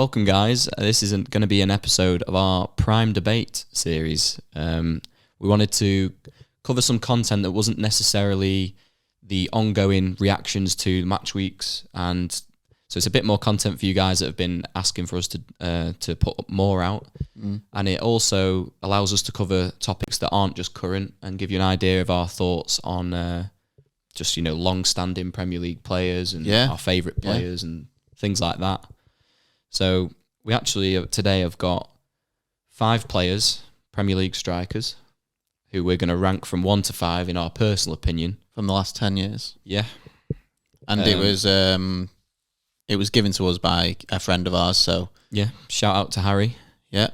Welcome, guys. This isn't going to be an episode of our Prime Debate series. We wanted to cover some content that wasn't necessarily the ongoing reactions to match weeks, and so it's a bit more content for you guys that have been asking for us to put more out. And it also allows us to cover topics that aren't just current and give you an idea of our thoughts on just, long-standing Premier League players and our favourite players and things like that. So we actually today have got 5 players, Premier League strikers, who we're going to rank from 1 to 5 in our personal opinion. From the last 10 years. Yeah. And it was given to us by a friend of ours, so... Yeah, shout out to Harry. Yeah.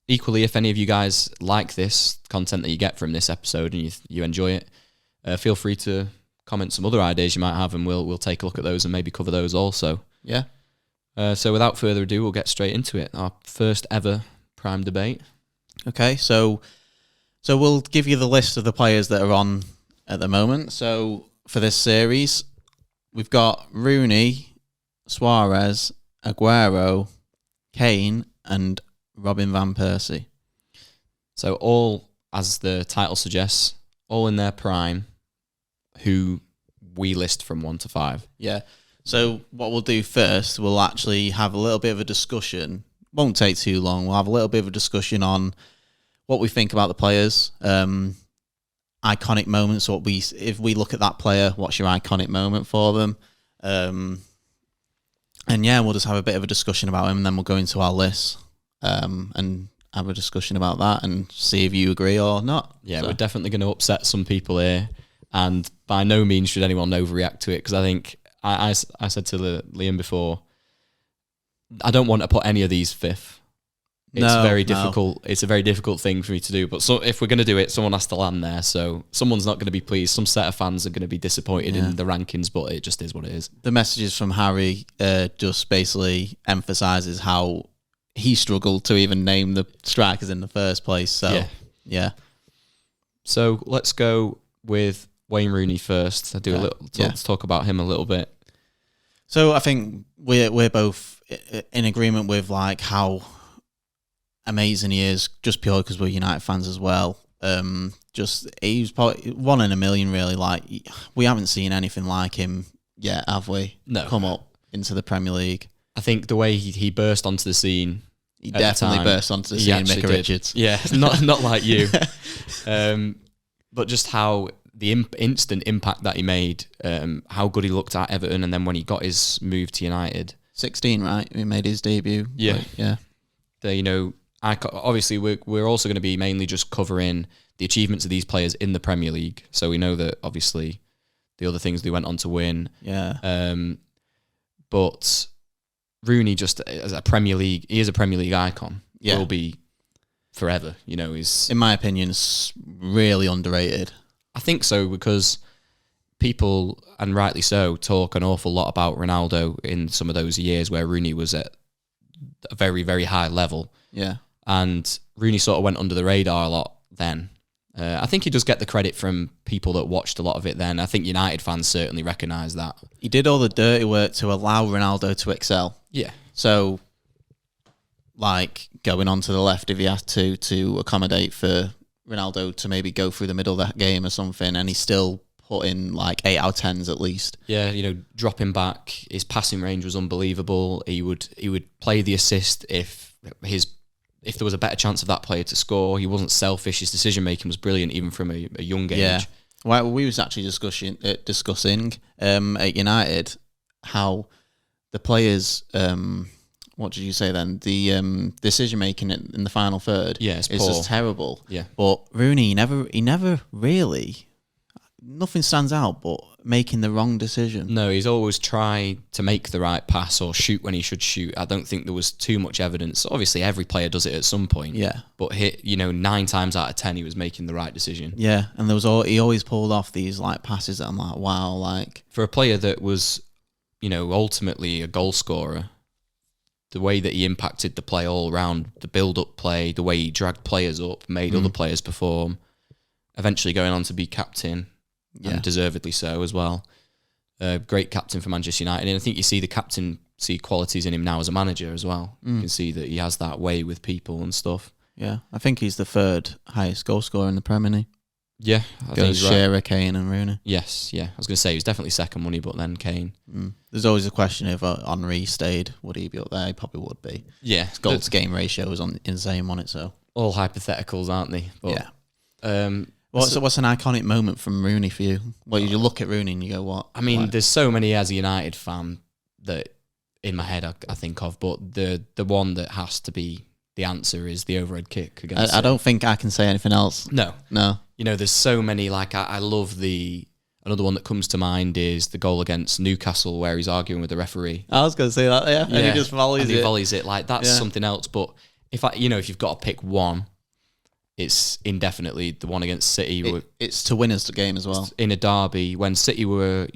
Equally, if any of you guys like this content that you get from this episode and you enjoy it, feel free to comment some other ideas you might have, and we'll take a look at those and maybe cover those also. Yeah. So without further ado, we'll get straight into it. Our first ever Prime Debate. Okay, so we'll give you the list of the players that are on at the moment. So for this series, we've got Rooney, Suarez, Aguero, Kane, and Robin van Persie. So all, as the title suggests, all in their prime, who we list from 1 to 5. Yeah. So what we'll do first, we'll actually have a little bit of a discussion. Won't take too long. We'll have a little bit of a discussion on what we think about the players, iconic moments. If we look at that player, what's your iconic moment for them? And yeah, we'll just have a bit of a discussion about him, and then we'll go into our list and have a discussion about that and see if you agree or not. Yeah, so we're definitely going to upset some people here, and by no means should anyone overreact to it, because I think I said to Liam before, I don't want to put any of these 5th. It's very difficult. It's a very difficult thing for me to do. But so if we're going to do it, someone has to land there. So someone's not going to be pleased. Some set of fans are going to be disappointed in the rankings, but it just is what it is. The messages from Harry just basically emphasises how he struggled to even name the strikers in the first place. So, yeah. So let's go with Wayne Rooney first. Let's talk about him a little bit. So I think we're both in agreement with like how amazing he is, just purely because we're United fans as well. He's probably 1 in a million, really. Like, we haven't seen anything like him yet, have we? No. Come up into the Premier League. I think the way he burst onto the scene, he definitely burst onto the scene, Micah Richards. Yeah, not like you, but just how the instant impact that he made, how good he looked at Everton, and then when he got his move to United, 16, right? He made his debut. Yeah, yeah. Obviously, we're also going to be mainly just covering the achievements of these players in the Premier League. So we know that obviously the other things they went on to win. Yeah. But Rooney, just as he is a Premier League icon. Yeah. Will be forever. He's, in my opinion, really underrated. I think so, because people, and rightly so, talk an awful lot about Ronaldo in some of those years where Rooney was at a very, very high level. Yeah. And Rooney sort of went under the radar a lot then. I think he does get the credit from people that watched a lot of it then. I think United fans certainly recognise that. He did all the dirty work to allow Ronaldo to excel. Yeah. So, like, going on to the left if he had to accommodate for Ronaldo to maybe go through the middle of that game or something, and he still put in like 8 out of 10s at least. Yeah, dropping back, his passing range was unbelievable. He would play the assist if there was a better chance of that player to score. He wasn't selfish. His decision making was brilliant, even from a young age. Yeah. Well, we was actually discussing at United how the players. What did you say then? The decision making in the final third. Yeah, it's poor. Just terrible. Yeah. But Rooney, he never really. Nothing stands out, but making the wrong decision. No, he's always tried to make the right pass or shoot when he should shoot. I don't think there was too much evidence. Obviously, every player does it at some point. Yeah. But 9 times out of 10, he was making the right decision. Yeah, and he always pulled off these like passes that I'm like, wow, like for a player that was, ultimately a goal scorer, the way that he impacted the play all around, the build-up play, the way he dragged players up, made other players perform, eventually going on to be captain. And deservedly so as well. Great captain for Manchester United. And I think you see the captain see qualities in him now as a manager as well. You can see that he has that way with people and stuff. Yeah, I think he's the third highest goal scorer in the Premier League. Yeah, I think Goes he's right. Shearer, Kane, and Rooney. Yes, yeah. I was going to say he was definitely second money, but then Kane. There's always a question if Henry stayed, would he be up there? He probably would be. Yeah, His goal to game ratio was insane on it. So all hypotheticals, aren't they? But, yeah. What's an iconic moment from Rooney for you? Well, you look at Rooney and you go, what? I mean, there's so many as a United fan that in my head I think of, but the one that has to be the answer is the overhead kick against. I don't think I can say anything else. No. You know, there's so many. Like I love another one that comes to mind is the goal against Newcastle where he's arguing with the referee. I was going to say that, yeah. And he just volleys it. Like that's something else. But if you've got to pick one, it's indefinitely the one against City. It's to win us the game as well. In a derby, when City were,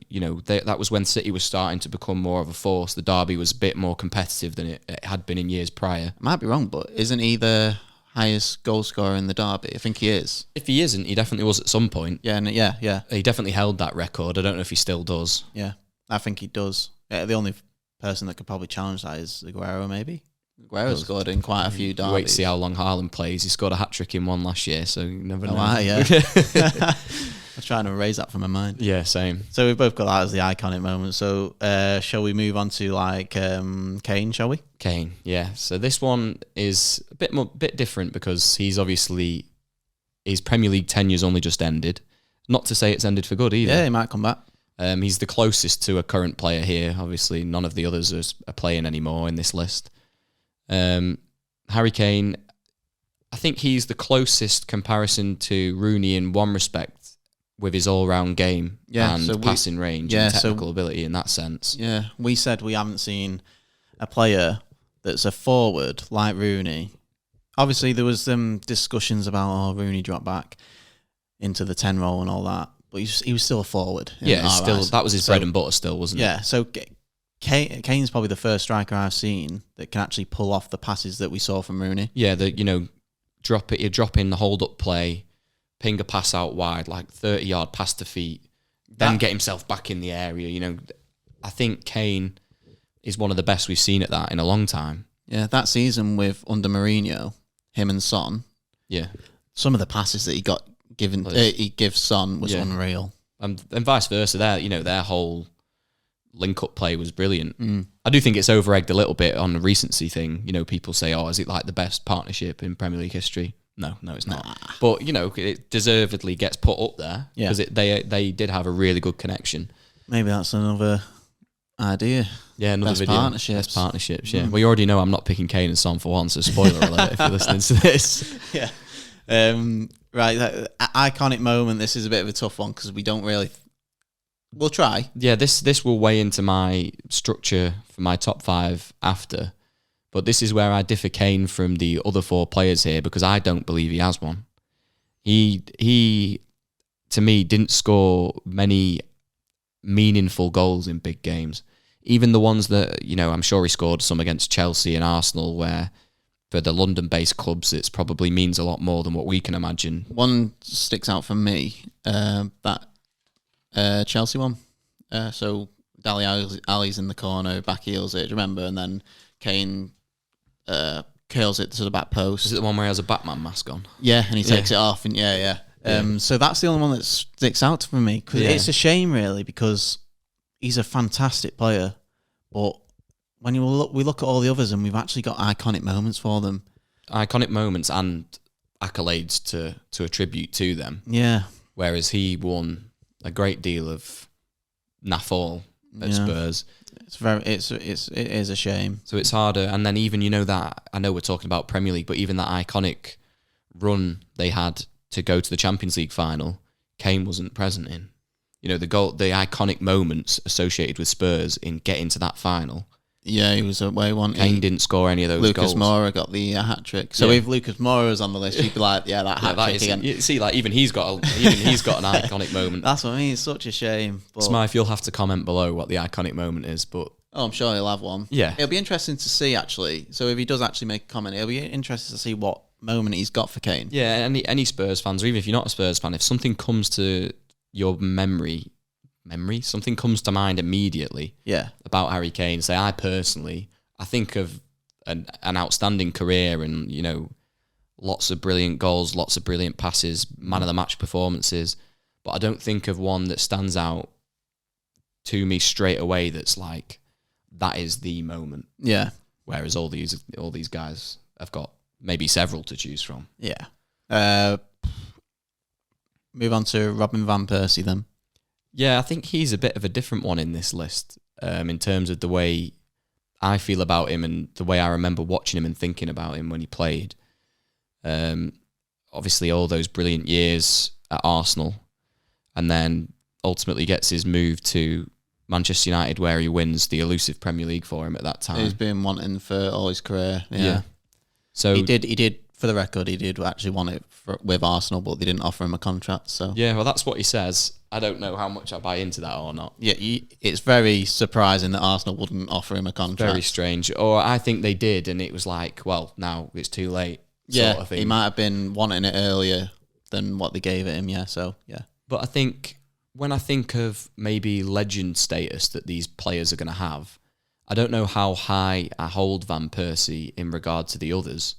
that was when City was starting to become more of a force. The derby was a bit more competitive than it had been in years prior. I might be wrong, but isn't he the highest goal scorer in the derby? I think he is. If he isn't, he definitely was at some point. Yeah. He definitely held that record. I don't know if he still does. Yeah, I think he does. Yeah, the only person that could probably challenge that is Aguero, maybe. Aguero scored in quite a few derbies. Wait to see how long Haaland plays. He scored a hat-trick in one last year, so you never know. Yeah. I was trying to erase that from my mind. Yeah, same. So we've both got that as the iconic moment. So shall we move on to Kane, shall we? Kane, yeah. So this one is a bit different because his Premier League tenure's only just ended. Not to say it's ended for good either. Yeah, he might come back. He's the closest to a current player here. Obviously, none of the others are playing anymore in this list. Harry Kane, I think he's the closest comparison to Rooney in one respect with his all-round game and passing range and technical ability in that sense. Yeah, we said we haven't seen a player that's a forward like Rooney. Obviously, there was discussions about Rooney dropped back into the 10 role and all that, but he was still a forward. That was his bread and butter still, wasn't it? Yeah, so Kane's probably the first striker I've seen that can actually pull off the passes that we saw from Rooney. Yeah, you drop in the hold-up play, ping a pass out wide, like 30-yard pass to feet, then get himself back in the area. I think Kane is one of the best we've seen at that in a long time. Yeah, that season under Mourinho, him and Son. Yeah, some of the passes that he got given, he gives Son was unreal, and vice versa. Their whole link-up play was brilliant. I do think it's over-egged a little bit on the recency thing. People say, is it like the best partnership in Premier League history? No, it's not. But, it deservedly gets put up there because they did have a really good connection. Maybe that's another idea. Yeah, another best video. Partnerships. Best partnerships, yeah. Well, you already know I'm not picking Kane and Son for one, so spoiler alert if you're listening to this. Yeah. Right, iconic moment. This is a bit of a tough one because we don't really... We'll try. Yeah, this will weigh into my structure for my top 5 after. But this is where I differ Kane from the other 4 players here because I don't believe he has one. He to me, didn't score many meaningful goals in big games. Even the ones that, I'm sure he scored some against Chelsea and Arsenal where for the London-based clubs, it probably means a lot more than what we can imagine. One sticks out for me, that Chelsea one. So Dali Ali's in the corner, back heels it, do you remember? And then Kane curls it to the back post. Is it the one where he has a Batman mask on? Yeah, and he takes it off. And so that's the only one that sticks out for me. Because it's a shame, really, because he's a fantastic player. But when we look at all the others and we've actually got iconic moments for them. Iconic moments and accolades to attribute to them. Yeah. Whereas he won a great deal of naff at Spurs. It is a shame. So it's harder. And then even, that, I know we're talking about Premier League, but even that iconic run they had to go to the Champions League final, Kane wasn't present in. The iconic moments associated with Spurs in getting to that final. Yeah, he was away one. Kane didn't score any of those goals. Lucas Moura got the hat-trick. So if Lucas Moura was on the list, you'd be like, that hat-trick again. You see, even he's got an iconic moment. That's what I mean. It's such a shame. But Smythe, you'll have to comment below what the iconic moment is, but... Oh, I'm sure he'll have one. Yeah. It'll be interesting to see, actually. So if he does actually make a comment, it'll be interesting to see what moment he's got for Kane. Yeah, any Spurs fans, or even if you're not a Spurs fan, if something comes to your memory memory. Something comes to mind immediately. Yeah. About Harry Kane. Say, I think of an outstanding career, and lots of brilliant goals, lots of brilliant passes, man of the match performances. But I don't think of one that stands out to me straight away. That's like, that is the moment. Yeah. Whereas all these guys have got maybe several to choose from. Yeah. Move on to Robin van Persie then. Yeah, I think he's a bit of a different one in this list, in terms of the way I feel about him and the way I remember watching him and thinking about him when he played. Obviously, all those brilliant years at Arsenal, and then ultimately gets his move to Manchester United, where he wins the elusive Premier League for him at that time. He's been wanting for all his career. Yeah. So he did. For the record, he did actually want it with Arsenal, but they didn't offer him a contract. So yeah, well, that's what he says. I don't know how much I buy into that or not. Yeah, it's very surprising that Arsenal wouldn't offer him a contract. Very strange. Or I think they did, and it was like, well, now it's too late. Yeah, sort of thing. He might have been wanting it earlier than what they gave it him. Yeah, so yeah. But I think when I think of maybe legend status that these players are going to have, I don't know how high I hold Van Persie in regard to the others,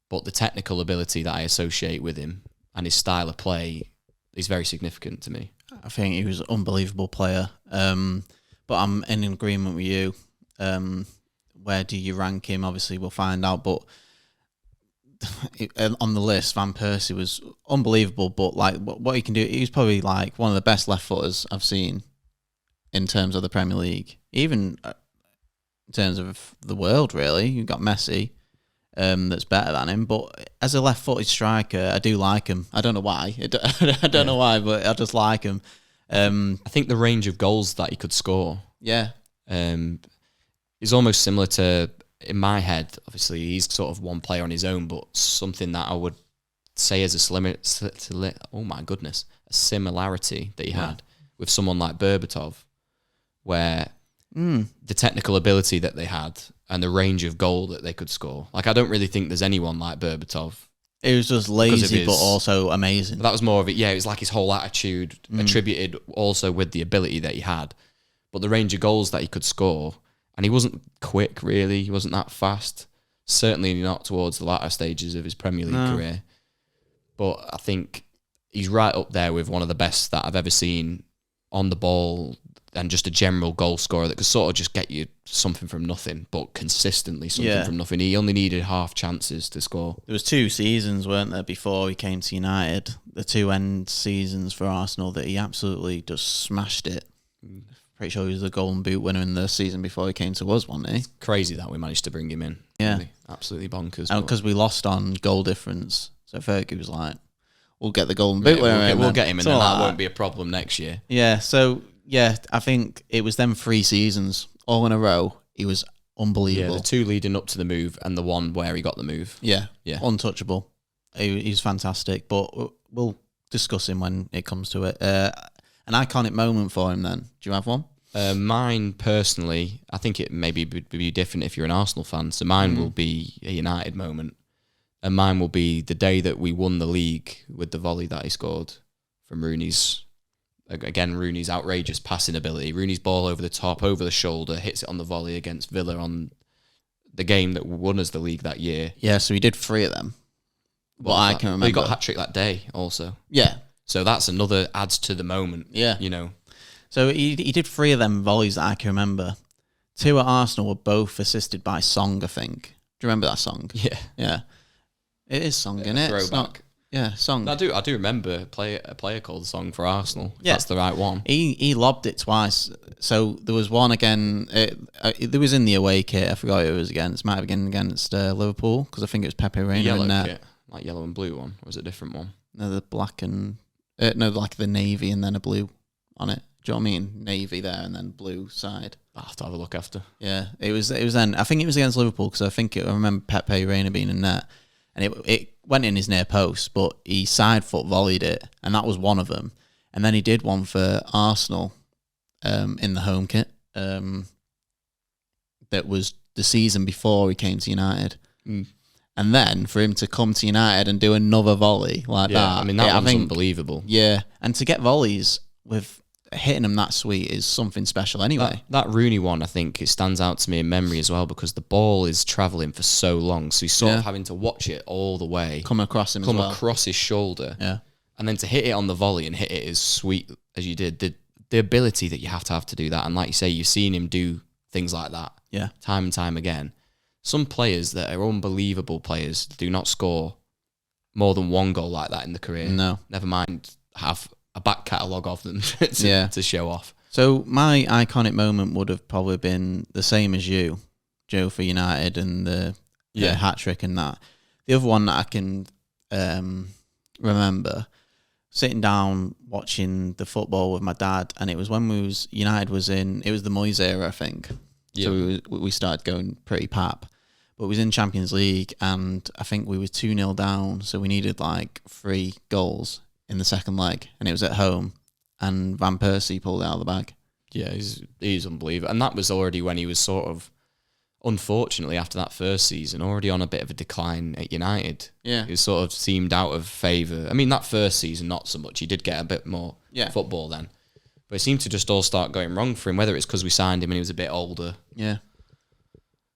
but the technical ability that I associate with him and his style of play is very significant to me. I think he was an unbelievable player. But I'm in agreement with you. Where do you rank him? Obviously, we'll find out. But on the list, Van Persie was unbelievable. But like what he can do, he's probably like one of the best left footers I've seen in terms of the Premier League, even in terms of the world. Really, you've got Messi. That's better than him, but as a left-footed striker, I do like him. I don't know why. I don't know why, but I just like him. I think the range of goals that he could score, is almost similar to, in my head. Obviously, he's sort of one player on his own, but something that I would say as a similarity that he had with someone like Berbatov, where the technical ability that they had and the range of goal that they could score. Like, I don't really think there's anyone like Berbatov. It was just lazy, but also amazing. That was more of it. Yeah, it was like his whole attitude attributed also with the ability that he had. But the range of goals that he could score, and he wasn't quick, really. He wasn't that fast. Certainly not towards the latter stages of his Premier League career. But I think he's right up there with one of the best that I've ever seen on the ball, and just a general goal scorer that could sort of just get you something from nothing, but consistently something from nothing. He only needed half chances to score. There was 2 seasons, weren't there, before he came to United? The 2 end seasons for Arsenal that he absolutely just smashed it. Pretty sure he was the Golden Boot winner in the season before he came to us, wasn't he? Crazy that we managed to bring him in. Yeah. Really. Absolutely bonkers. And because we lost on goal difference, so Fergie was like, we'll get the Golden Boot winner we'll get him in, and that won't be a problem next year. Yeah, so... Yeah, I think it was them 3 seasons all in a row. He was unbelievable. Yeah, the 2 leading up to the move and the one where he got the move. Yeah. Untouchable. He's fantastic, but we'll discuss him when it comes to it. An iconic moment for him then. Do you have one? Mine, personally, I think it maybe would be different if you're an Arsenal fan. So mine will be a United moment. And mine will be the day that we won the league with the volley that he scored from Rooney's outrageous passing ability. Rooney's ball over the top, over the shoulder, hits it on the volley against Villa on the game that won us the league that year. Yeah, so he did 3 of them. But I can remember. He got a hat-trick that day also. Yeah. So that's another adds to the moment. Yeah. You So he did 3 of them volleys that I can remember. 2 at Arsenal were both assisted by Song, I think. Do you remember that song? Yeah. Yeah. It is Song, isn't it? Throwback. Yeah, Song. I do remember a player called Song for Arsenal. Yeah. That's the right one. He lobbed it twice. So there was one again. There was in the away kit. I forgot who it was against. Might have been against Liverpool, because I think it was Pepe Reina. Yellow in that. Kit, like yellow and blue one. Or was it a different one? No, the black and like the navy and then a blue on it. Do you know what I mean? Navy there and then blue side. I'll have to have a look after. Yeah, it was then. I think it was against Liverpool, because I remember Pepe Reina being in net. And it went in his near post, but he side foot volleyed it, and that was one of them. And then he did one for Arsenal in the home kit. That was the season before he came to United. And then for him to come to United and do another volley like that. I mean, that one's unbelievable. Yeah, and to get volleys with hitting them that sweet is something special anyway. That Rooney one, I think, it stands out to me in memory as well because the ball is travelling for so long. So he's sort of having to watch it all the way. Come across him as well. Across his shoulder. Yeah. And then to hit it on the volley and hit it as sweet as you did, the ability that you have to do that. And like you say, you've seen him do things like that time and time again. Some players that are unbelievable players do not score more than one goal like that in the career. No. Never mind have a back catalogue of them to show off. So my iconic moment would have probably been the same as you, Joe, for United and the hat-trick and that. The other one that I can remember, sitting down watching the football with my dad, and it was when United was in, it was the Moyes era, I think. Yeah. So we started going pretty pap. But it was in Champions League, and I think we were 2-0 down, so we needed like 3 goals in the second leg, and it was at home, and Van Persie pulled it out of the bag. Yeah, he's unbelievable. And that was already when he was sort of, unfortunately, after that first season, already on a bit of a decline at United. Yeah. He sort of seemed out of favour. I mean, that first season, not so much. He did get a bit more football then. But it seemed to just all start going wrong for him, whether it's because we signed him and he was a bit older. Yeah.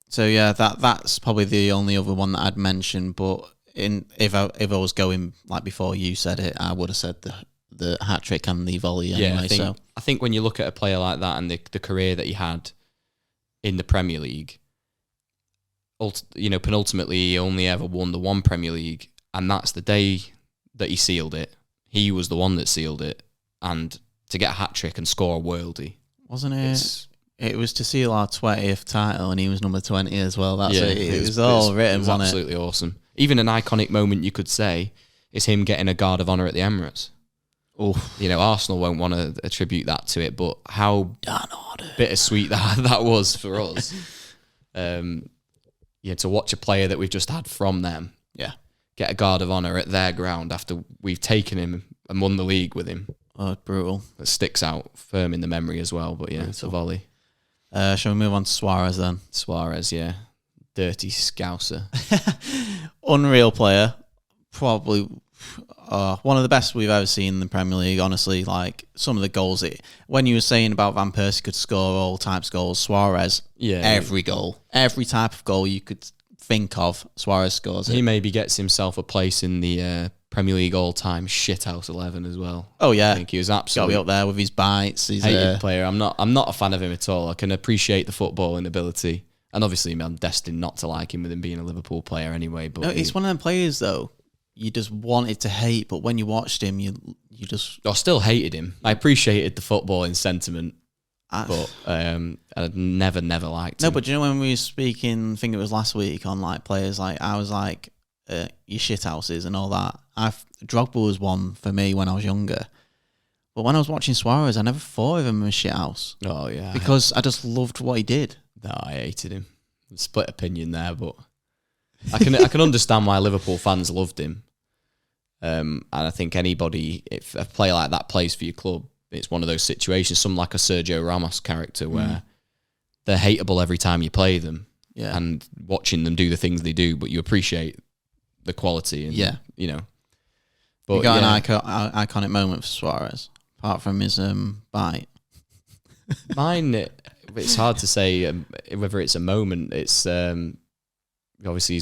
So, yeah, that's probably the only other one that I'd mention. But if I was going, like before you said it, I would have said the hat-trick and the volley anyway. Yeah, I think when you look at a player like that and the career that he had in the Premier League, penultimately he only ever won the one Premier League, and that's the day that he sealed it. He was the one that sealed it, and to get a hat-trick and score a worldie. Wasn't it? It was to seal our 20th title, and he was number 20 as well. It was all written, wasn't it? Absolutely awesome. Even an iconic moment, you could say, is him getting a Guard of Honour at the Emirates. Oh, Arsenal won't want to attribute that to it, but how bittersweet that was for us. To watch a player that we've just had from them, get a Guard of Honour at their ground after we've taken him and won the league with him. Oh, brutal. That sticks out firm in the memory as well. But it's a volley. Shall we move on to Suarez then? Suarez, dirty scouser, unreal player, probably. One of the best we've ever seen in the Premier League, honestly. Like, some of the goals, when you were saying about Van Persie could score all types of goals, Suarez, every goal. Every type of goal you could think of, Suarez scores it. He maybe gets himself a place in the Premier League all-time shithouse 11 as well. Oh, yeah. I think he was absolutely... Got to be up there with his bites. He's hated player. I'm not a fan of him at all. I can appreciate the footballing ability. And obviously, I'm destined not to like him with him being a Liverpool player anyway. But no, he's one of them players, though, you just wanted to hate, but when you watched him, you just... I still hated him. I appreciated the footballing sentiment, but I never liked him. No, but do you know when we were speaking, I think it was last week, on like players, like I was like, your shithouses and all that. Drogba was one for me when I was younger. But when I was watching Suarez, I never thought of him as a shithouse. Oh, yeah. Because I just loved what he did. No, I hated him. Split opinion there, but... I can understand why Liverpool fans loved him, and I think if a player like that plays for your club, it's one of those situations, some like a Sergio Ramos character where they're hateable every time you play them, and watching them do the things they do, but you appreciate the quality, and But you got an iconic moment for Suarez, apart from his bite. Mine, it's hard to say whether it's a moment. It's obviously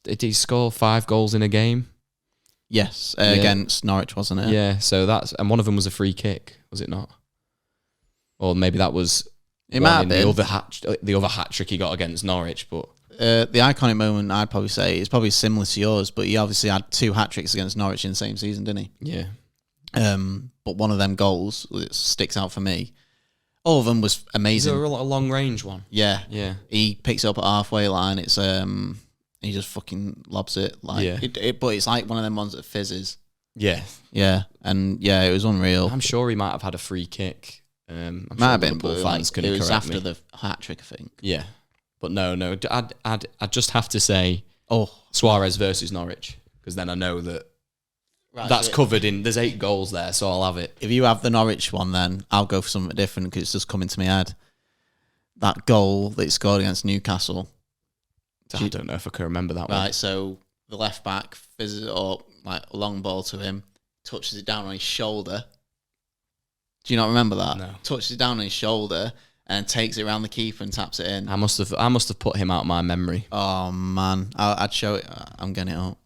did he score 5 goals in a game? Yes, against Norwich, wasn't it? Yeah, so and one of them was a free kick, was it not? Or maybe that was it might have been the other hat trick he got against Norwich, but the iconic moment I'd probably say is probably similar to yours, but he obviously had 2 hat tricks against Norwich in the same season, didn't he? Yeah. But one of them goals that sticks out for me. All of them was amazing. Is it a long range one? Yeah. Yeah. He picks it up at halfway line. It's he just fucking lobs it. But it's like one of them ones that fizzes. Yeah. Yeah. And it was unreal. I'm sure he might have had a free kick. I'm might sure have been, Liverpool but fans can it was correct after me. the hat trick, I think. Yeah. But no. I'd just have to say Suarez versus Norwich, because then I know that that's covered in. There's 8 goals there, so I'll have it. If you have the Norwich one, then I'll go for something different because it's just coming to my head. That goal that he scored against Newcastle. I don't know if I can remember that one. Right, so the left back fizzes it up, like a long ball to him, touches it down on his shoulder, Do you not remember that? No. Touches it down on his shoulder and takes it around the keeper and taps it in. I must have put him out of my memory. Oh man, I'd show it. I'm getting it up.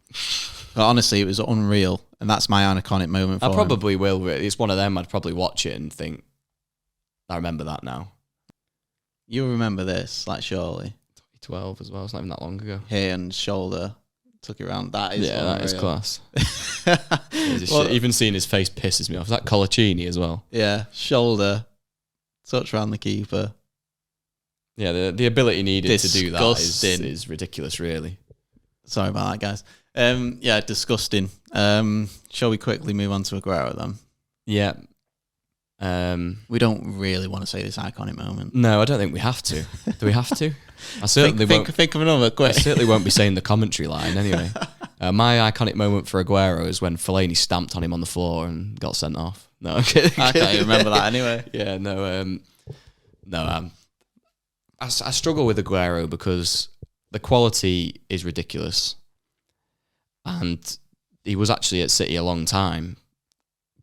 But honestly, it was unreal, and that's my iconic moment. For I probably will. It's one of them. I'd probably watch it and think, I remember that now. You remember this, like surely. 2012 as well. It's not even that long ago. Here and shoulder, took it around. That is that is unreal. class. Even seeing his face pisses me off. Is that Colaccini as well? Yeah, shoulder, touch around the keeper. Yeah, the ability needed to do that Disgusting. is ridiculous, really. Sorry about that, guys. Yeah, disgusting. Shall we quickly move on to Aguero then? Yeah. We don't really want to say this iconic moment. No, I don't think we have to. Do we have to? I certainly won't. Think of another quick. I certainly won't be saying the commentary line anyway. My iconic moment for Aguero is when Fellaini stamped on him on the floor and got sent off. No, okay. I can't even remember that anyway. Yeah, no. I struggle with Aguero because the quality is ridiculous, and he was actually at City a long time.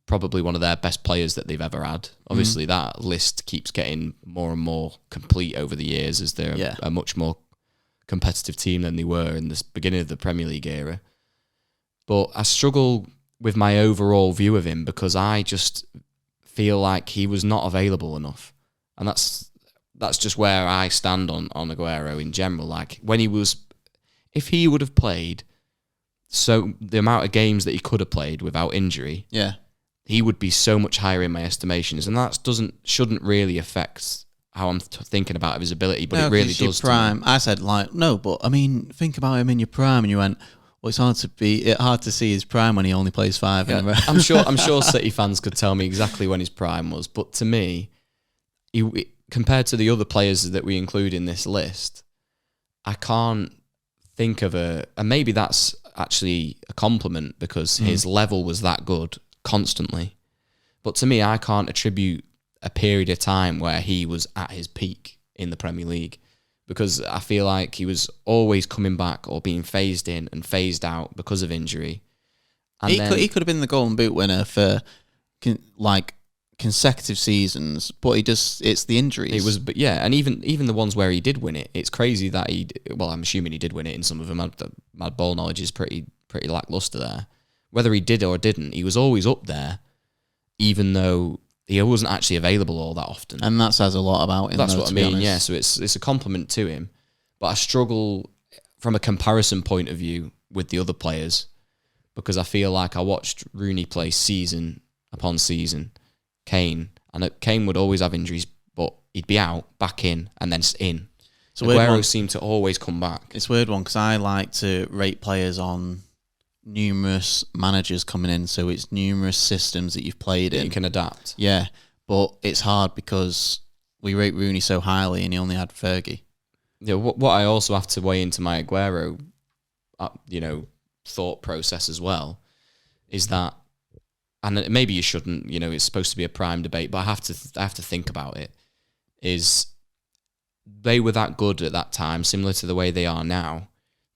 Probably one of their best players that they've ever had. Obviously, that list keeps getting more and more complete over the years as they're a much more competitive team than they were in the beginning of the Premier League era. But I struggle with my overall view of him because I just feel like he was not available enough. And that's just where I stand on Aguero in general. Like, if he would have played the amount of games that he could have played without injury, he would be so much higher in my estimations, and that shouldn't really affect how I'm thinking about his ability, but it really does. Prime. I said no, but I mean, think about him in your prime, and you went, well, it's hard to see his prime when he only plays 5. Yeah, I'm sure City fans could tell me exactly when his prime was, but to me, compared to the other players that we include in this list, I can't think of and maybe that's actually a compliment because his level was that good constantly. But to me, I can't attribute a period of time where he was at his peak in the Premier League because I feel like he was always coming back or being phased in and phased out because of injury. And he could have been the Golden Boot winner for consecutive seasons, but it's the injuries. And even the ones where he did win it, it's crazy that I'm assuming he did win it in some of them. My ball knowledge is pretty lackluster there. Whether he did or didn't, he was always up there, even though he wasn't actually available all that often. And that says a lot about him. That's what I mean, yeah. So it's a compliment to him. But I struggle from a comparison point of view with the other players because I feel like I watched Rooney play season upon season, Kane, and Kane would always have injuries, but he'd be out, back in, and then in. So Aguero seemed to always come back. It's a weird one because I like to rate players on numerous managers coming in, so it's numerous systems that you've played in. You can adapt. Yeah, but it's hard because we rate Rooney so highly and he only had Fergie. Yeah, what I also have to weigh into my Aguero, thought process as well, is that, and maybe you shouldn't, it's supposed to be a prime debate, but I have to think about it, is they were that good at that time, similar to the way they are now,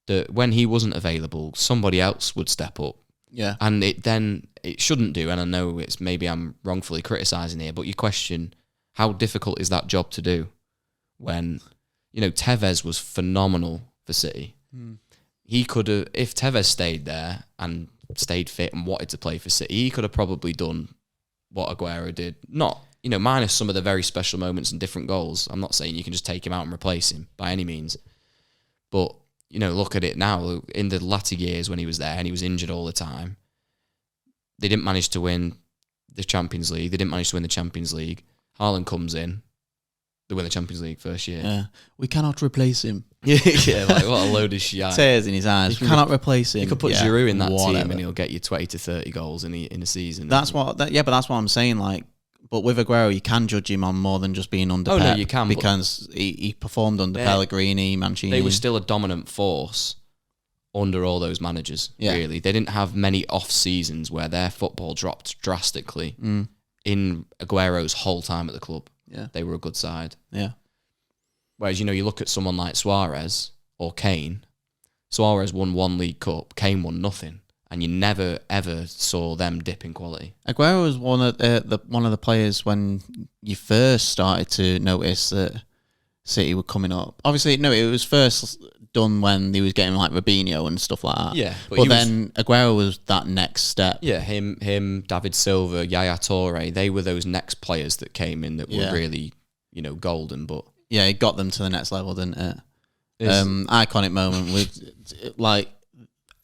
that when he wasn't available, somebody else would step up. Yeah. And it shouldn't do, and I know I'm wrongfully criticising here, but you question how difficult is that job to do when, Tevez was phenomenal for City. He could have, if Tevez stayed there and stayed fit and wanted to play for City, he could have probably done what Aguero did. Not, minus some of the very special moments and different goals. I'm not saying you can just take him out and replace him by any means. But, look at it now. In the latter years when he was there and he was injured all the time, they didn't manage to win the Champions League. They didn't manage to win the Champions League. Haaland comes in. They win the Champions League first year. Yeah. We cannot replace him. Yeah, like what a load of shit. Tears in his eyes. We cannot replace him. You could put Giroud in that team and he'll get you 20 to 30 goals in a season. But that's what I'm saying. Like, but with Aguero, you can judge him on more than just being under Pep. No, you can. Because he performed under Pellegrini, Mancini. They were still a dominant force under all those managers, really. They didn't have many off seasons where their football dropped drastically in Aguero's whole time at the club. Yeah. They were a good side. Yeah. Whereas, you look at someone like Suarez or Kane. Suarez won 1 League Cup, Kane won nothing. and you never ever saw them dip in quality. Aguero was one of the players when you first started to notice that City were coming up. Obviously, no, it was first done when he was getting like Robinho and stuff like that. Yeah, but then Aguero was that next step. Yeah, him, David Silva, Yaya Toure, they were those next players that came in that were really, golden. But yeah, it got them to the next level, didn't it? Iconic moment with like,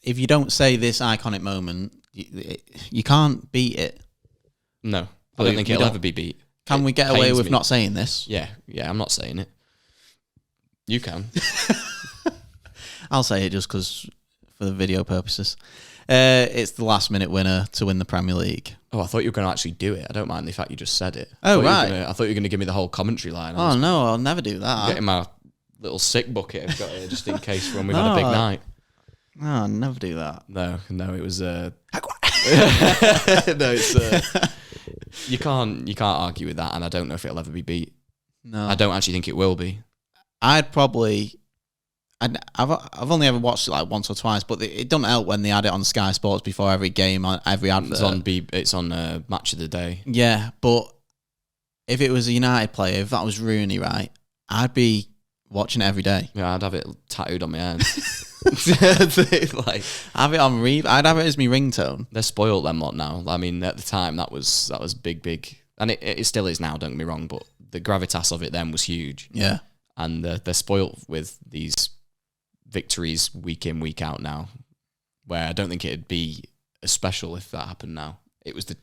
if you don't say this iconic moment, you can't beat it. No, I don't think it'll ever be beat. Can we get away with not saying this? Yeah, I'm not saying it. You can. I'll say it just because for the video purposes. It's the last minute winner to win the Premier League. Oh, I thought you were going to actually do it. I don't mind the fact you just said it. Oh, right. I thought you were going to give me the whole commentary line. Oh, no, I'll never do that. Getting my little sick bucket I've got here just in case when we've had a big night. No, I'll never do that. No, it was... no, it's... you can't argue with that, and I don't know if it'll ever be beat. No. I don't actually think it will be. I've only ever watched it like once or twice, but it doesn't help when they had it on Sky Sports before every game, on every advert. It's on Match of the Day. Yeah, but if it was a United player, if that was Rooney, right, I'd be watching it every day. Yeah, I'd have it tattooed on my hand. Like, have it on I'd have it as my ringtone. They're spoiled them lot now. I mean, at the time that was big, and it still is now. Don't get me wrong, but the gravitas of it then was huge. Yeah, and they're spoiled with these victories week in, week out now, where I don't think it'd be as special if that happened now. It was the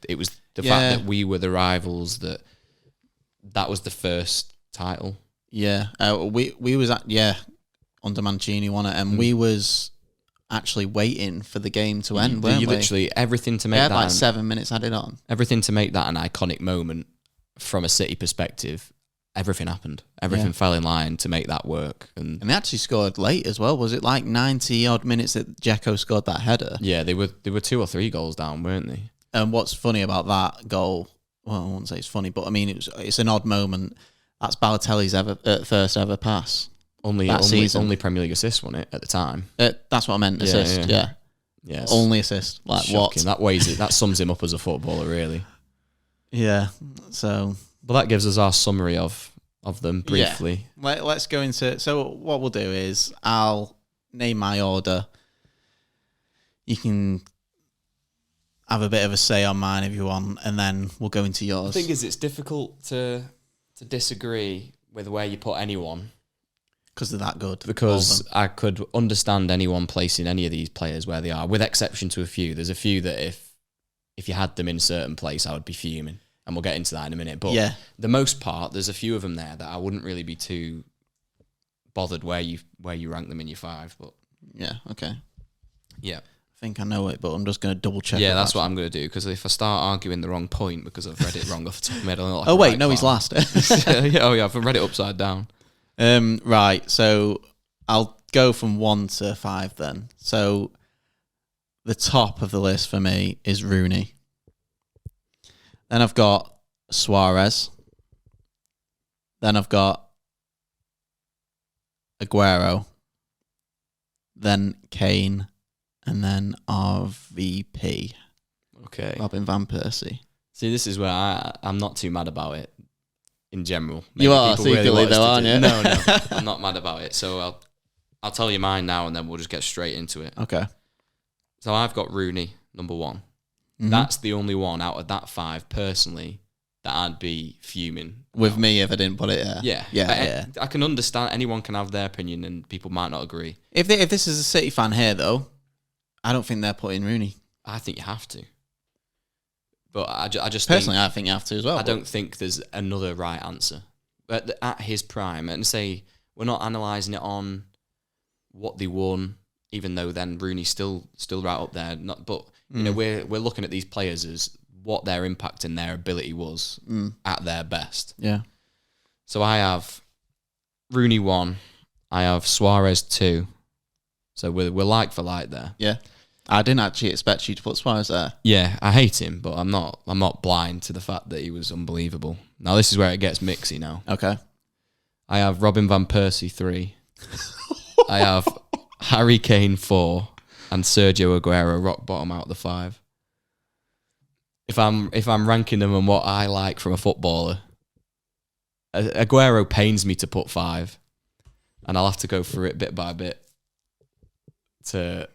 fact that we were the rivals, that was the first title. Yeah, we was under Mancini won it, and we was actually waiting for the game to end. Weren't we? Literally everything to make that like 7 minutes added on. Everything to make that an iconic moment from a City perspective. Everything happened. Everything fell in line to make that work. And they actually scored late as well. Was it like 90 odd minutes that Dzeko scored that header? Yeah, they were 2 or 3 goals down, weren't they? And what's funny about that goal? Well, I wouldn't say it's funny, but I mean it's an odd moment. That's Balotelli's first ever pass. Only Premier League assist, wasn't it, at the time? That's what I meant. Assist. Yeah. Yes. Only assist. Like shocking. What? That sums him up as a footballer, really. Yeah. So. But that gives us our summary of them briefly. Yeah. Let's go into... So what we'll do is I'll name my order. You can have a bit of a say on mine if you want, and then we'll go into yours. The thing is, it's difficult to disagree with where you put anyone. Because they're that good. Because I could understand anyone placing any of these players where they are, with exception to a few. There's a few that if you had them in a certain place, I would be fuming. And we'll get into that in a minute. But the most part, there's a few of them there that I wouldn't really be too bothered where you rank them in your 5. But yeah, okay. Yeah. I think I know it, but I'm just going to double check. Yeah, that's what I'm going to do. Because if I start arguing the wrong point because I've read it wrong off the top of my head, I'll oh, wait, no, he's last. I've read it upside down. Right, so I'll go from 1 to 5 then. So the top of the list for me is Rooney. Then I've got Suarez. Then I've got Aguero. Then Kane. And then RVP. Okay. Robin Van Persie. See, this is where I'm not too mad about it. In general, maybe you are secretly though, aren't you? No, I'm not mad about it. So I'll tell you mine now, and then we'll just get straight into it. Okay. So I've got Rooney, number 1. Mm-hmm. That's the only one out of that 5, personally, that I'd be fuming with me if I didn't put it. Yeah. I can understand anyone can have their opinion, and people might not agree. If this is a City fan here, though, I don't think they're putting Rooney. I think you have to. But I just personally, I think you have to as well. I don't think there's another right answer. But at his prime, and say we're not analysing it on what they won, even though then Rooney's still right up there. But we're looking at these players as what their impact and their ability was at their best. Yeah. So I have Rooney 1, I have Suarez 2. So we're like for like there. Yeah. I didn't actually expect you to put Suarez there. Yeah, I hate him, but I'm not blind to the fact that he was unbelievable. Now this is where it gets mixy now. Okay. I have Robin Van Persie 3. I have Harry Kane 4. and Sergio Aguero rock bottom out of the 5. If I'm ranking them on what I like from a footballer, Aguero pains me to put 5, and I'll have to go through it bit by bit to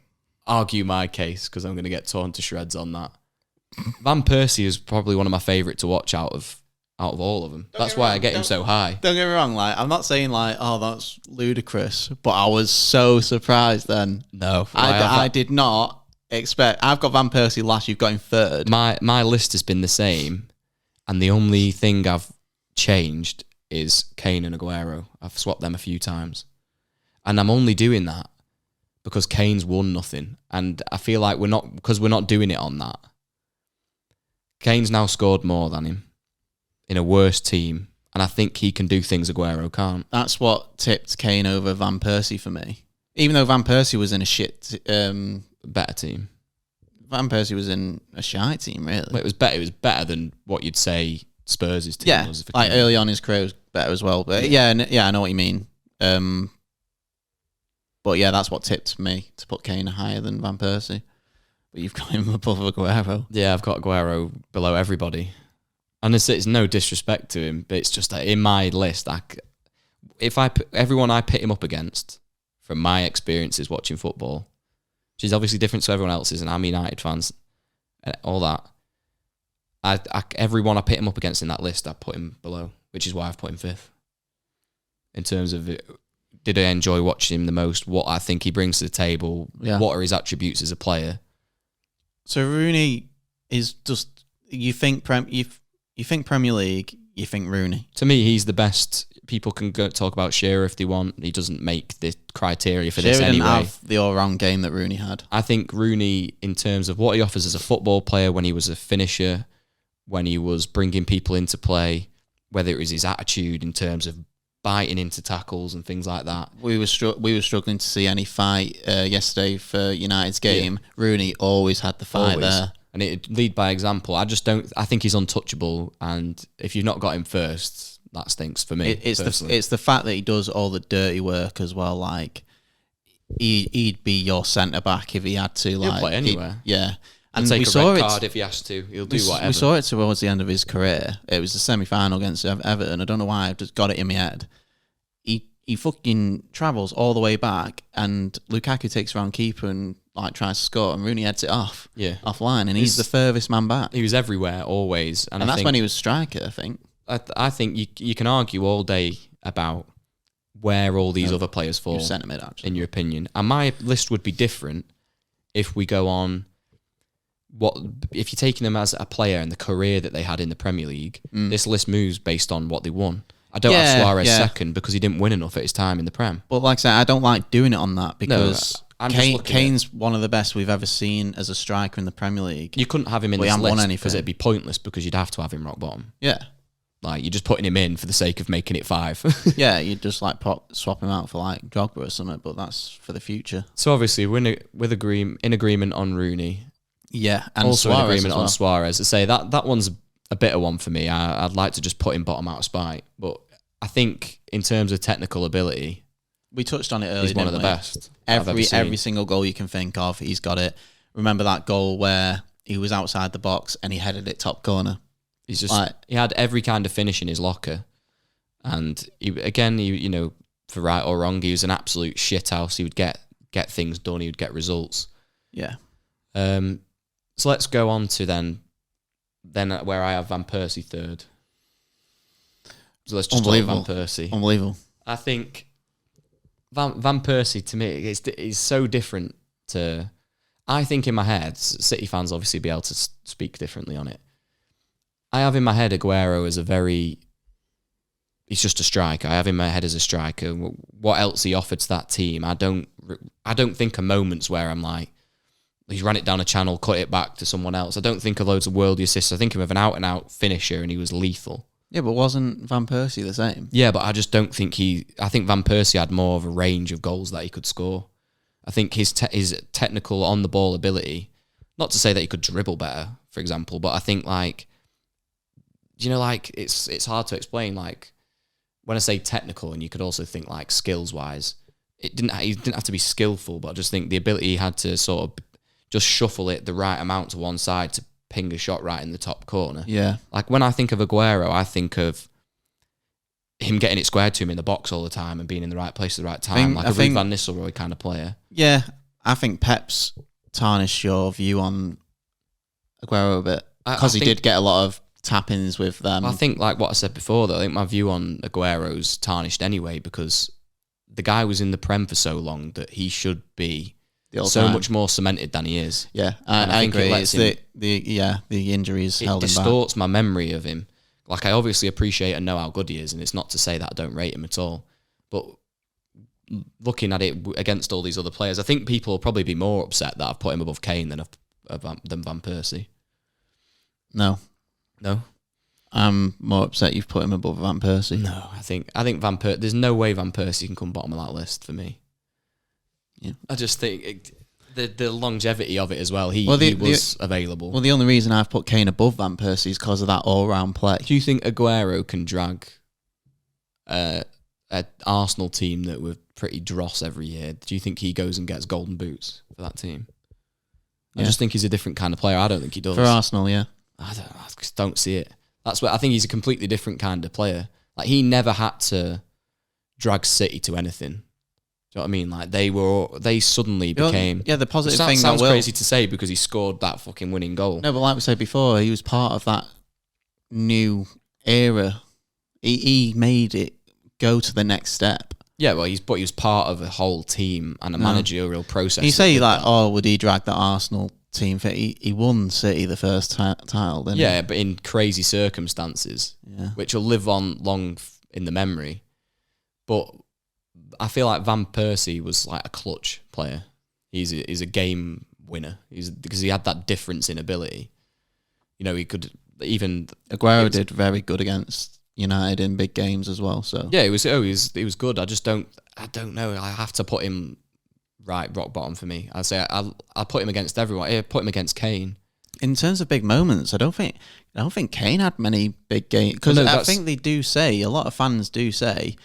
argue my case because I'm going to get torn to shreds on that. Van Persie is probably one of my favourite to watch out of all of them. That's why I get him so high. Don't get me wrong, like I'm not saying like, oh, that's ludicrous, but I was so surprised then. No, I did not expect. I've got Van Persie last. You've got him third. My list has been the same, and the only thing I've changed is Kane and Aguero. I've swapped them a few times, and I'm only doing that because Kane's won nothing, and I feel like we're not doing it on that. Kane's now scored more than him in a worse team, and I think he can do things Aguero can't. That's what tipped Kane over Van Persie for me. Even though Van Persie was in a shit, better team. Van Persie was in a shite team, really. Well, it was better. It was better than what you'd say Spurs' team yeah, was. Like early on, his career was better as well. But yeah, I know what you mean. But yeah, that's what tipped me to put Kane higher than Van Persie. But you've got him above Aguero. Yeah, I've got Aguero below everybody. And it's no disrespect to him, but it's just that in my list, everyone I pit him up against, from my experiences watching football, which is obviously different to everyone else's, and I'm United fans, and all that. Everyone I pit him up against in that list, I put him below, which is why I've put him 5th. In terms of, did I enjoy watching him the most? What I think he brings to the table? Yeah. What are his attributes as a player? So Rooney is just you think Premier League, you think Rooney. To me, he's the best. People can go talk about Shearer if they want. He doesn't make the criteria for this Shearer anyway. Didn't have the all-round game that Rooney had. I think Rooney, in terms of what he offers as a football player, when he was a finisher, when he was bringing people into play, whether it was his attitude in terms of biting into tackles and things like that. We were struggling to see any fight yesterday for United's game. Yeah. Rooney always had the fight there. And it'd lead by example. I think he's untouchable, and if you've not got him first, that stinks for me. It's the fact that he does all the dirty work as well. Like he'd be your centre back if he had to. He'll play anywhere. And take we a saw red it. card if he has to. He'll do whatever. We saw it towards the end of his career. It was the semi-final against Everton. I don't know why. I've just got it in my head. He fucking travels all the way back, and Lukaku takes around keeper and like tries to score, and Rooney heads it offline, and he's the furthest man back. He was everywhere, always, and that's when he was striker. I think. I think you can argue all day about where all these other players fall. Centre mid, actually, in your opinion, and my list would be different if we go on. If you're taking them as a player and the career that they had in the Premier League, this list moves based on what they won. I don't have Suarez second because he didn't win enough at his time in the Prem. But like I said, I don't like doing it on that because Kane's one of the best we've ever seen as a striker in the Premier League. You couldn't have him in this list because it'd be pointless because you'd have to have him rock bottom. Yeah. Like, you're just putting him in for the sake of making it 5. Yeah, you'd just like swap him out for like Drogba or something, but that's for the future. So obviously, we're in agreement on Rooney. Yeah, and also Suarez in agreement on Suarez. I say that one's a bitter one for me. I'd like to just put him bottom out of spite, but I think in terms of technical ability, we touched on it earlier. He's one of the best. Every single goal you can think of, he's got it. Remember that goal where he was outside the box and he headed it top corner? He's just he had every kind of finish in his locker, and he for right or wrong, he was an absolute shithouse. He would get things done. He would get results. Yeah. So let's go on to then where I have Van Persie third. So let's just talk Van Persie. Unbelievable. I think Van Persie, to me, is so different to... I think in my head, City fans obviously be able to speak differently on it. I have in my head Aguero as he's just a striker. I have in my head as a striker. What else he offered to that team? I don't think of moments where I'm like, he's ran it down a channel, cut it back to someone else. I don't think of loads of worldly assists. I think of an out-and-out finisher, and he was lethal. Yeah, but wasn't Van Persie the same? Yeah, but I just don't think I think Van Persie had more of a range of goals that he could score. I think his technical on-the-ball ability, not to say that he could dribble better, for example, but I think, like, it's hard to explain, like, when I say technical, and you could also think, like, skills-wise, he didn't have to be skillful, but I just think the ability he had to sort of just shuffle it the right amount to one side to ping a shot right in the top corner. Yeah. Like when I think of Aguero, I think of him getting it squared to him in the box all the time and being in the right place at the right time, like a Ruud van Nistelrooy kind of player. Yeah, I think Pep's tarnished your view on Aguero a bit because he did get a lot of tap-ins with them. I think, like what I said before, though, I think my view on Aguero's tarnished anyway because the guy was in the Prem for so long that he should be so much more cemented than he is. Yeah, I agree. It's the injuries held him back. It distorts my memory of him. Like, I obviously appreciate and know how good he is, and it's not to say that I don't rate him at all. But looking at it against all these other players, I think people will probably be more upset that I've put him above Kane than Van Persie. No. I'm more upset you've put him above Van Persie. No, I think Van Persie... There's no way Van Persie can come bottom of that list for me. Yeah. I just think... The longevity of it as well. He was available. Well, the only reason I've put Kane above Van Persie is because of that all-round play. Do you think Aguero can drag an Arsenal team that were pretty dross every year? Do you think he goes and gets golden boots for that team? I just think he's a different kind of player. I don't think he does. For Arsenal, yeah. I just don't see it. That's what I think. He's a completely different kind of player. Like, he never had to drag City to anything. Do you know what I mean? Like, they suddenly became... Yeah, the positive thing... Sounds crazy to say because he scored that fucking winning goal. No, but like we said before, he was part of that new era. He made it go to the next step. Yeah, well, he was part of a whole team and a managerial process. You say like, would he drag the Arsenal team for... He won City the first title, didn't he? Yeah, but in crazy circumstances, which will live on long in the memory. But... I feel like Van Persie was like a clutch player. He's a game winner. Because he had that difference in ability. You know, he could even... Aguero did very good against United in big games as well. So yeah, he was good. I don't know. I have to put him rock bottom for me. I'd say I'll put him against everyone. I put him against Kane. In terms of big moments, I don't think Kane had many big games. Because I think they do say, a lot of fans do say,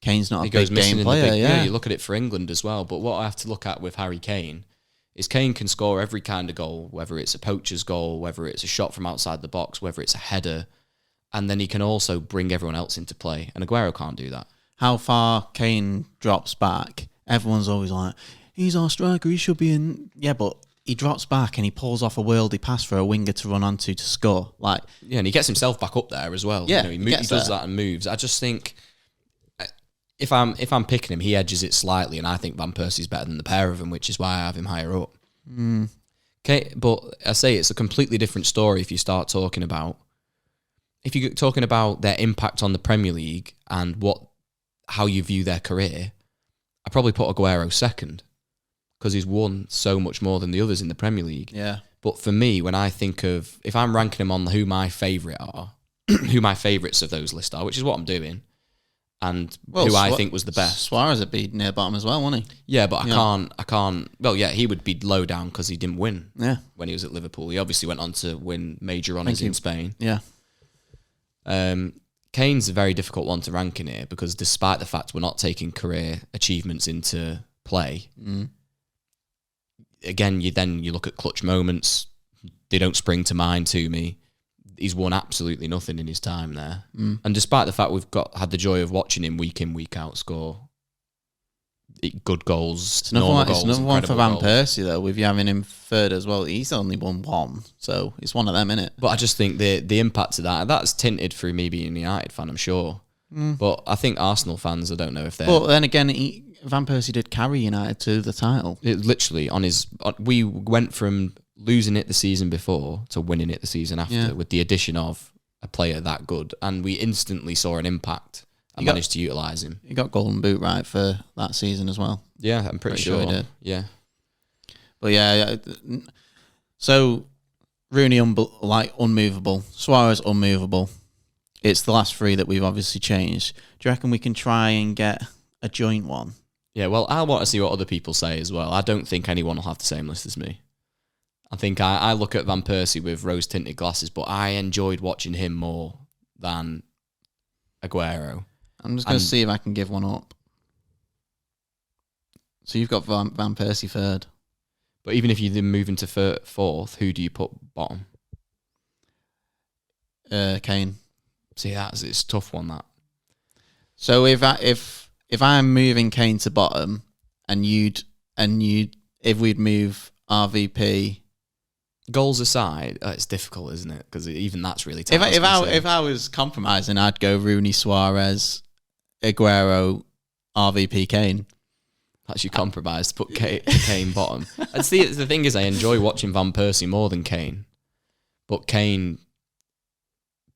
Kane's not a big game player. Yeah, you look at it for England as well. But what I have to look at with Harry Kane is Kane can score every kind of goal, whether it's a poacher's goal, whether it's a shot from outside the box, whether it's a header, and then he can also bring everyone else into play. And Aguero can't do that. How far Kane drops back, everyone's always like, he's our striker, he should be in. Yeah, but he drops back and he pulls off a worldy pass for a winger to run onto to score. Like, yeah, and he gets himself back up there as well. Yeah, he does that and moves. I just think... If I'm picking him, he edges it slightly, and I think Van Persie's better than the pair of them, which is why I have him higher up. Okay, but I say it's a completely different story if you're talking about their impact on the Premier League and how you view their career. I probably put Aguero second because he's won so much more than the others in the Premier League. Yeah. But for me, when I think of if I'm ranking him on who my favourites of those lists are, which is what I'm doing. And who I think was the best. Suarez would be near bottom as well, wouldn't he? Yeah, but I can't. Well, yeah, he would be low down because he didn't win. Yeah. When he was at Liverpool, he obviously went on to win major honours in Spain. Yeah. Kane's a very difficult one to rank in here because despite the fact we're not taking career achievements into play, again, you look at clutch moments. They don't spring to mind to me. He's won absolutely nothing in his time there. And despite the fact we've had the joy of watching him week in, week out score good goals, it's another one for Van Persie, though, with you having him third as well. He's only won one, so it's one of them, innit? But I just think the impact of that's tinted through me being a United fan, I'm sure. But I think Arsenal fans, I don't know if they're... But then again, Van Persie did carry United to the title. It literally, we went from... losing it the season before to winning it the season after with the addition of a player that good, and we instantly saw an impact and managed to utilise him. He got Golden Boot right for that season as well. Yeah, I'm pretty sure he did. Yeah. But yeah, so Rooney unmovable, Suarez unmovable. It's the last three that we've obviously changed. Do you reckon we can try and get a joint one? Yeah, well, I want to see what other people say as well. I don't think anyone will have the same list as me. I think I look at Van Persie with rose-tinted glasses, but I enjoyed watching him more than Aguero. I'm just going to see if I can give one up. So you've got Van Persie third. But even if you then move into fourth, who do you put bottom? Kane. See, it's a tough one, that. So if I'm moving Kane to bottom, and if we'd move RVP. Goals aside, it's difficult, isn't it? Because even that's really tough. If I was compromising, I'd go Rooney, Suarez, Aguero, RVP, Kane. That's your compromise to put Kane bottom. And see, the thing is, I enjoy watching Van Persie more than Kane, but Kane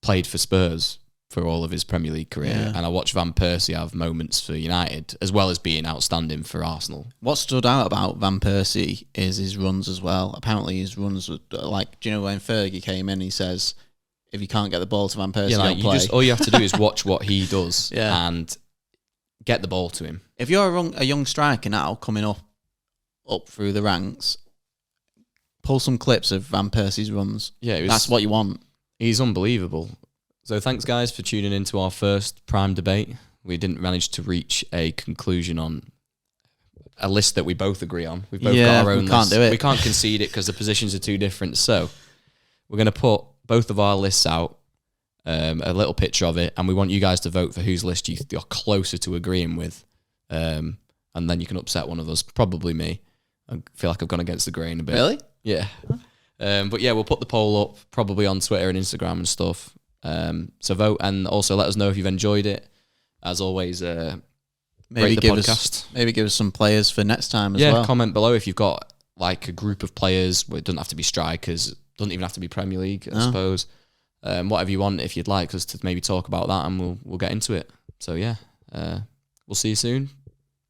played for Spurs for all of his Premier League career, and I watch Van Persie have moments for United as well as being outstanding for Arsenal. What stood out about Van Persie is his runs as well. Apparently, his runs were like, do you know when Fergie came in? He says, "If you can't get the ball to Van Persie, don't play." All you have to do is watch what he does, Yeah. and get the ball to him. If you're a young striker now coming up through the ranks, pull some clips of Van Persie's runs. Yeah, that's what you want. He's unbelievable. So thanks, guys, for tuning into our first Prime debate. We didn't manage to reach a conclusion on a list that we both agree on. We've both got our own we can't list. do it. We can't concede it because the positions are too different. So we're going to put both of our lists out, a little picture of it, and we want you guys to vote for whose list you're closer to agreeing with. And then you can upset one of us, probably me. I feel like I've gone against the grain a bit. Really? Yeah. But yeah, we'll put the poll up probably on Twitter and Instagram and stuff. So vote, and also let us know if you've enjoyed it. As always, maybe give podcast. us some players for next time as well. Yeah, comment below if you've got like a group of players. Well, it doesn't have to be strikers. It doesn't even have to be Premier League, I suppose. Whatever you want, if you'd like us to maybe talk about that, and we'll get into it. So yeah, we'll see you soon.